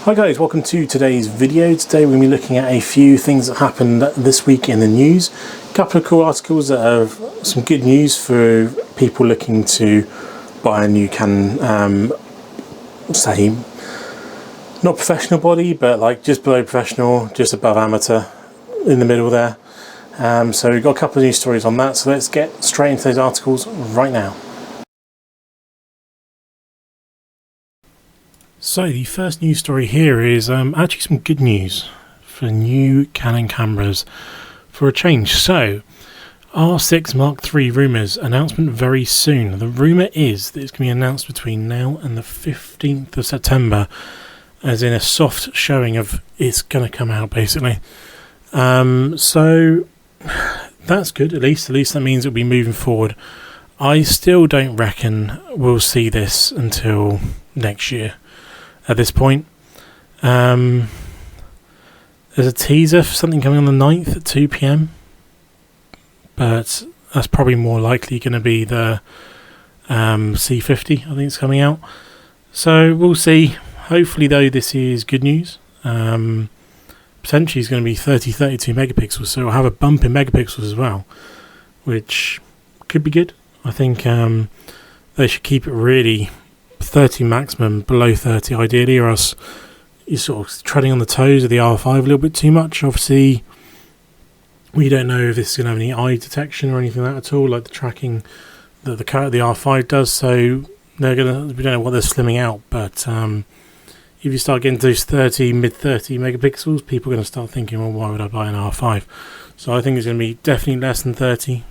Hi guys, welcome to today's video. Today we're going to be looking at a few things that happened this week in the news. A couple of cool articles that have some good news for people looking to buy a new Canon, say, not professional body, but like just below professional, just above amateur, in the middle there. So we've got a couple of news stories on that, so let's get straight into those articles right now. So the first news story here is actually some good news for new Canon cameras for a change. So R6 Mark III rumours, announcement very soon. The rumour is that it's going to be announced between now and the 15th of September, as in a soft showing of it's going to come out basically. So that's good, at least that means it'll be moving forward. I still don't reckon we'll see this until next year. At this point, there's a teaser for something coming on the 9th at 2 PM, but that's probably more likely going to be the C50. I think it's coming out, so we'll see. Hopefully though, this is good news. Potentially it's going to be 30-32 megapixels, so it'll have a bump in megapixels as well, which could be good. I think they should keep it really 30 maximum, below 30 ideally, or else you're sort of treading on the toes of the R5 a little bit too much. Obviously we don't know if this is going to have any eye detection or anything like that at all, like the tracking that the R5 does, so we don't know what they're slimming out, but if you start getting to those mid 30 megapixels, people are going to start thinking, well, why would I buy an R5? So I think it's going to be definitely less than 30.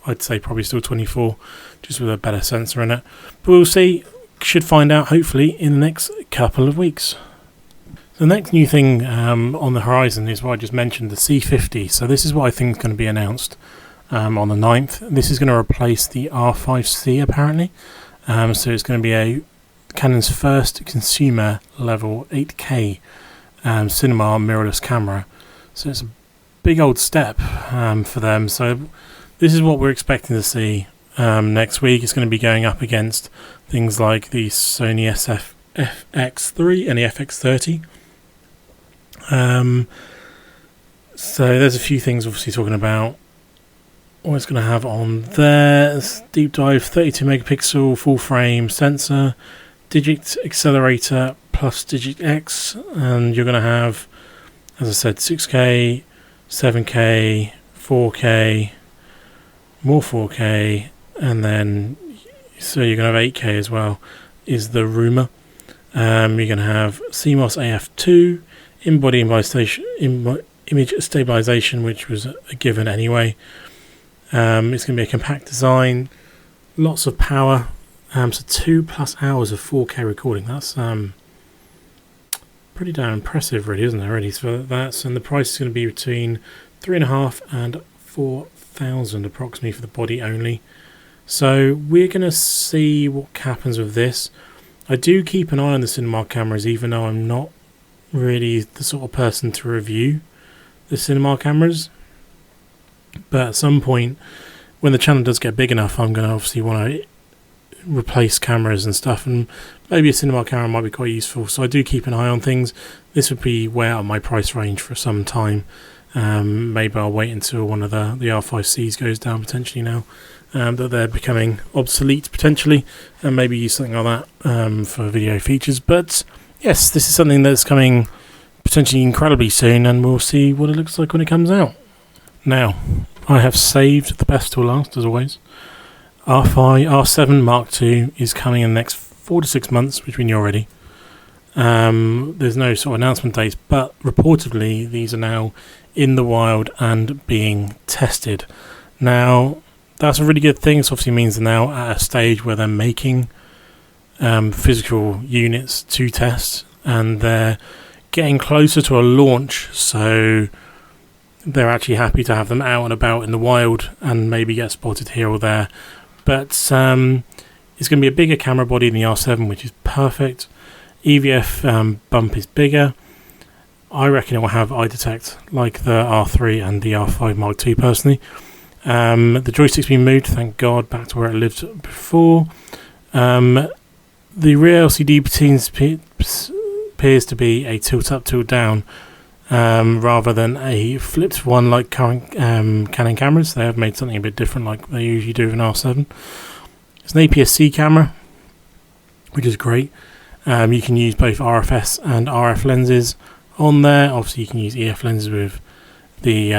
I'd say probably still 24, just with a better sensor in it, but we'll see. Should find out hopefully in the next couple of weeks. The next new thing on the horizon is what I just mentioned, the C50. So this is what I think is going to be announced on the 9th. This is going to replace the R5C apparently. So it's going to be Canon's first consumer level 8K cinema mirrorless camera. So it's a big old step for them. So this is what we're expecting to see next week. It's going to be going up against things like the Sony FX3 and the FX30. So there's a few things obviously talking about what it's going to have on there. It's deep dive 32 megapixel full frame sensor, digit accelerator plus digit X, and you're going to have, as I said, 6K, 7K, 4K, more 4K, and then so you're going to have 8K as well, is the rumour. You're going to have CMOS AF2, in-body image stabilisation, which was a given anyway. It's going to be a compact design, lots of power, so 2+ hours of 4K recording. That's pretty damn impressive really, isn't it, really, for that? And the price is going to be between 3,500 and 4,000 approximately for the body only. So we're going to see what happens with this. I do keep an eye on the cinema cameras, even though I'm not really the sort of person to review the cinema cameras. But at some point, when the channel does get big enough, I'm going to obviously want to replace cameras and stuff, and maybe a cinema camera might be quite useful. So I do keep an eye on things. This would be way out of my price range for some time. Maybe I'll wait until one of the R5Cs goes down potentially now. That they're becoming obsolete potentially, and maybe use something like that for video features. But yes, this is something that's coming potentially incredibly soon, and we'll see what it looks like when it comes out. Now, I have saved the best till last, as always. R7 Mark II is coming in the next 4 to 6 months, which we knew already. There's no sort of announcement dates, but reportedly these are now in the wild and being tested. Now, that's a really good thing. It obviously means they're now at a stage where they're making physical units to test, and they're getting closer to a launch, so they're actually happy to have them out and about in the wild and maybe get spotted here or there. But it's going to be a bigger camera body than the R7, which is perfect. EVF bump is bigger. I reckon it will have eye detect like the R3 and the R5 Mark II personally. The joystick's been moved, thank God, back to where it lived before. The rear LCD appears to be a tilt up, tilt down, rather than a flipped one like current Canon cameras. They have made something a bit different like they usually do with an R7. It's an APS-C camera, which is great. You can use both RFS and RF lenses on there. Obviously you can use EF lenses with the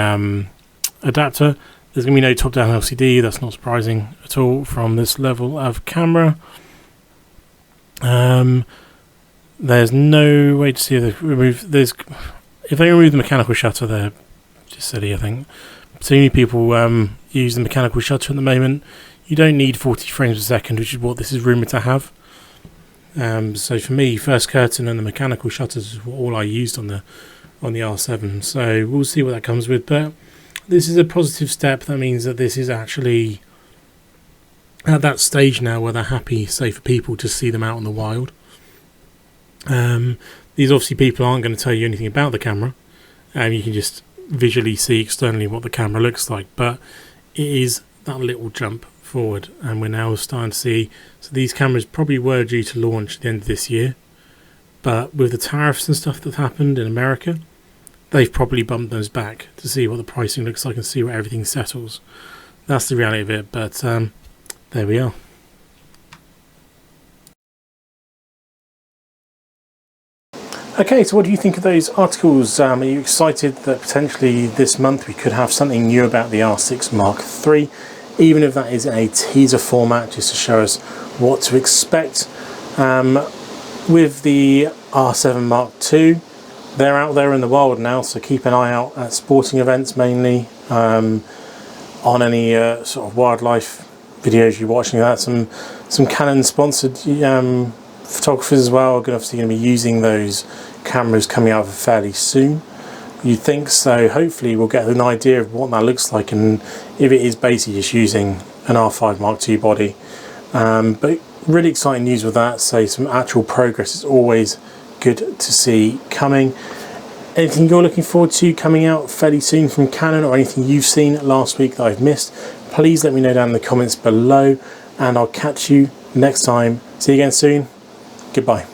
adapter. There's going to be no top-down LCD. That's not surprising at all from this level of camera. There's no way to see if they remove the mechanical shutter, they're just silly, I think. So many people use the mechanical shutter at the moment. You don't need 40 frames per second, which is what this is rumoured to have. So for me, first curtain and the mechanical shutters is all I used on the R7. So we'll see what that comes with, but this is a positive step. That means that this is actually at that stage now where they're happy, say, for people to see them out in the wild. These obviously people aren't going to tell you anything about the camera. You can just visually see externally what the camera looks like, but it is that little jump forward, and we're now starting to see. So these cameras probably were due to launch at the end of this year, but with the tariffs and stuff that happened in America, they've probably bumped those back to see what the pricing looks like and see where everything settles. That's the reality of it, but there we are. Okay, so what do you think of those articles? Are you excited that potentially this month we could have something new about the R6 Mark III, even if that is in a teaser format, just to show us what to expect? With the R7 Mark II, they're out there in the wild now, so keep an eye out at sporting events mainly, on any sort of wildlife videos you're watching. That some Canon sponsored photographers as well are obviously going to be using those cameras coming out fairly soon. You'd think so. Hopefully we'll get an idea of what that looks like, and if it is basically just using an R5 Mark II body. But really exciting news with that, so some actual progress is always good to see coming. Anything you're looking forward to coming out fairly soon from Canon, or anything you've seen last week that I've missed, please let me know down in the comments below, and I'll catch you next time. See you again soon. Goodbye.